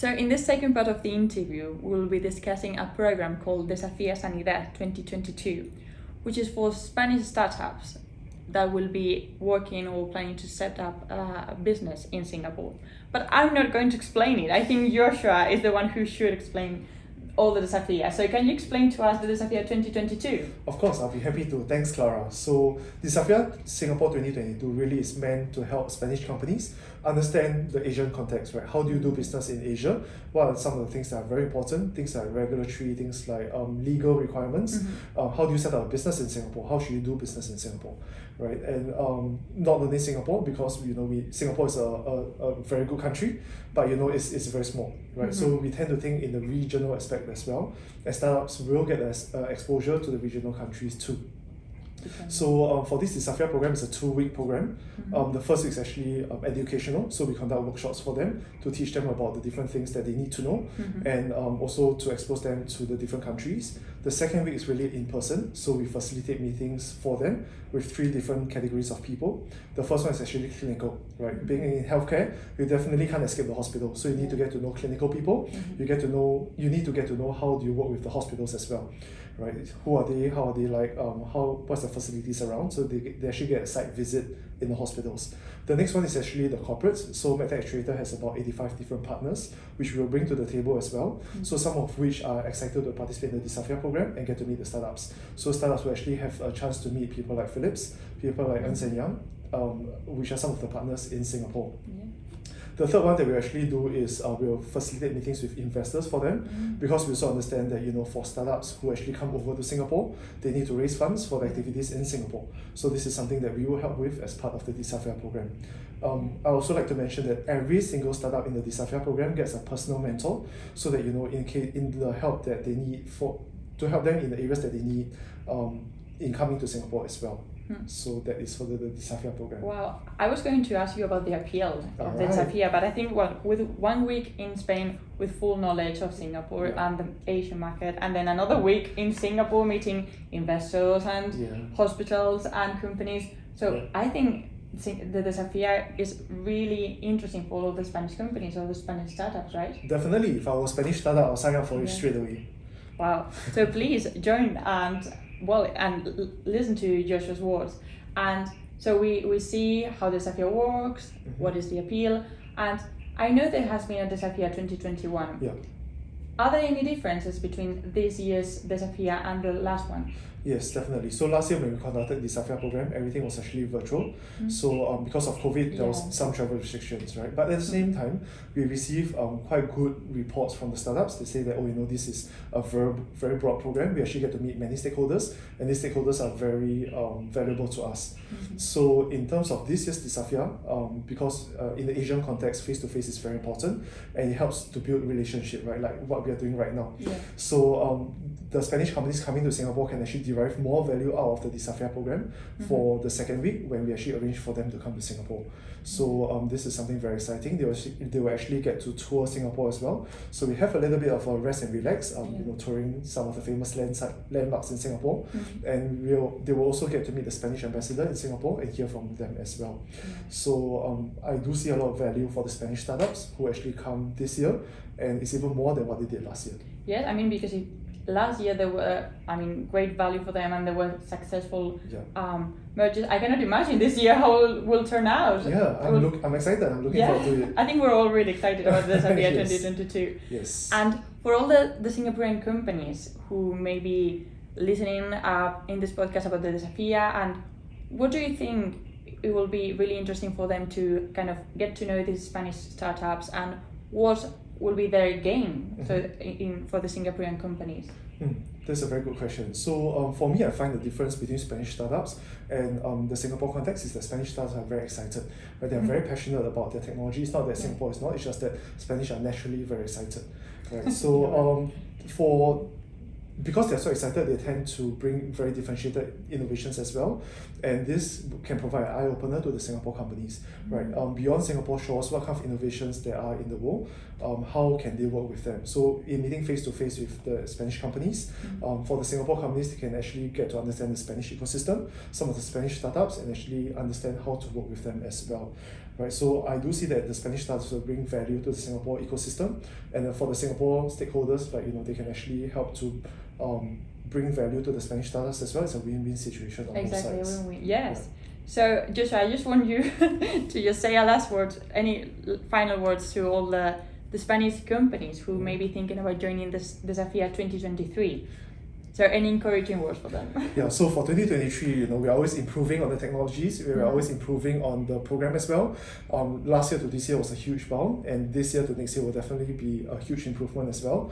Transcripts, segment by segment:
So in this second part of the interview, we'll be discussing a program called DESAFÍA Singapore 2022, which is for Spanish startups that will be working or planning to set up a business in Singapore. But I'm not going to explain it. I think Joshua is the one who should explain all the DESAFÍA. So can you explain to us the DESAFÍA 2022? Of course, I'll be happy to. Thanks, Clara. So DESAFIA Singapore 2022 really is meant to help Spanish companies understand the Asian context, right? How do you do business in Asia? What are some of the things that are very important? Things like regulatory, things like legal requirements. How do you set up a business in Singapore? How should you do business in Singapore, right? And not only Singapore, because Singapore is a very good country, but it's very small, right? So we tend to think in the regional aspect as well, as startups will get exposure to the regional countries too. Okay. So for this DESAFIA program, it's a 2-week program. The first week is actually educational, so we conduct workshops for them to teach them about the different things that they need to know, and also to expose them to the different countries. The second week is really in person, so we facilitate meetings for them with 3 different categories of people. The first one is actually clinical, right? Being in healthcare, you definitely can't escape the hospital, so you need to get to know clinical people. You need to get to know how do you work with the hospitals as well, right? Who are they? How are they like? What's the facilities around? So they actually get a site visit in the hospitals. The next one is actually the corporates. So Medtec Actuator has about 85 different partners, which we will bring to the table as well. So some of which are excited to participate in the DESAFIA program and get to meet the startups. So startups will actually have a chance to meet people like Philips, people like Ernst & Young, which are some of the partners in Singapore. The third one that we actually do is we'll facilitate meetings with investors for them, because we also understand that for startups who actually come over to Singapore, they need to raise funds for the activities in Singapore. So this is something that we will help with as part of the DESAFIA program. I also like to mention that every single startup in the DESAFIA program gets a personal mentor, so that in the help that they need to help them in the areas that they need in coming to Singapore as well. So that is for the DESAFIA program. Wow, I was going to ask you about the appeal of the DESAFIA, but I think with 1 week in Spain with full knowledge of Singapore and the Asian market, and then another week in Singapore meeting investors and hospitals and companies. So I think the DESAFIA is really interesting for all the Spanish companies or the Spanish startups, right? Definitely. If I was a Spanish startup, I'll sign up for it straight away. Wow. So please join and listen to Joshua's words. And so we see how the DESAFIA works, what is the appeal, and I know there has been a DESAFIA 2021. Yeah. Are there any differences between this year's DESAFIA and the last one? Yes, definitely. So last year when we conducted the DESAFIA program, everything was actually virtual. So because of COVID, there was some travel restrictions, right? But at the same time, we received quite good reports from the startups. They say that, this is a very, very broad program. We actually get to meet many stakeholders, and these stakeholders are very valuable to us. So in terms of this year's DESAFIA, because in the Asian context, face-to-face is very important, and it helps to build relationship, right? Like what we are doing right now. So the Spanish companies coming to Singapore can actually derive more value out of the DESAFIA program for the second week, when we actually arrange for them to come to Singapore. So this is something very exciting. They will actually get to tour Singapore as well. So we have a little bit of a rest and relax, touring some of the famous landmarks in Singapore, and they will also get to meet the Spanish ambassador in Singapore and hear from them as well. So I do see a lot of value for the Spanish startups who actually come this year, and it's even more than what they did last year. Yeah, I mean, because last year there were, great value for them, and there were successful mergers. I cannot imagine this year how it will turn out. Yeah, I'm excited. I'm looking forward to it. I think we're all really excited about the DESAFIA 2022. Yes. And for all the Singaporean companies who may be listening in this podcast about the DESAFIA, and what do you think it will be really interesting for them to kind of get to know these Spanish startups, and what will be their gain for the Singaporean companies? That's a very good question. So for me, I find the difference between Spanish startups and the Singapore context is that Spanish startups are very excited. Right? They're very passionate about their technology. It's not that Singapore is not, it's just that Spanish are naturally very excited. Right? So for because they're so excited, they tend to bring very differentiated innovations as well, and this can provide an eye-opener to the Singapore companies, right? Beyond Singapore shores, what kind of innovations there are in the world, how can they work with them? So in meeting face-to-face with the Spanish companies, for the Singapore companies, they can actually get to understand the Spanish ecosystem, some of the Spanish startups, and actually understand how to work with them as well. Right, so I do see that the Spanish startups will bring value to the Singapore ecosystem, and for the Singapore stakeholders, like they can actually help to bring value to the Spanish startups as well. It's a win-win situation on both sides. Exactly, win-win. Yes. Yeah. So Joshua, I just want you to just say a last word, any final words to all the Spanish companies who may be thinking about joining this DESAFIA 2023. So any encouraging words for them? Yeah, so for 2023, we're always improving on the technologies. We're always improving on the program as well. Last year to this year was a huge bound, and this year to next year will definitely be a huge improvement as well.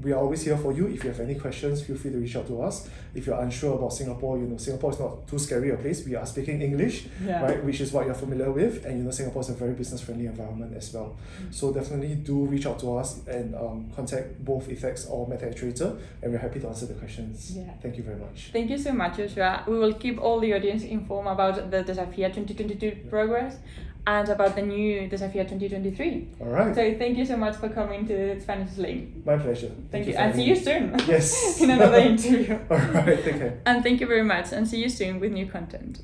We are always here for you. If you have any questions, feel free to reach out to us. If you're unsure about Singapore, Singapore is not too scary a place. We are speaking English, right, which is what you're familiar with, and Singapore is a very business-friendly environment as well. So definitely do reach out to us and contact both ICEX or Medtec Actuator, and we're happy to answer the questions. Yeah. Thank you very much. Thank you so much, Joshua. We will keep all the audience informed about the DESAFIA 2022 progress and about the new DESAFIA 2023. All right. So thank you so much for coming to Spanish Sling. My pleasure. Thank you. And see you soon. Yes. In another interview. All right. Take care. And thank you very much. And see you soon with new content.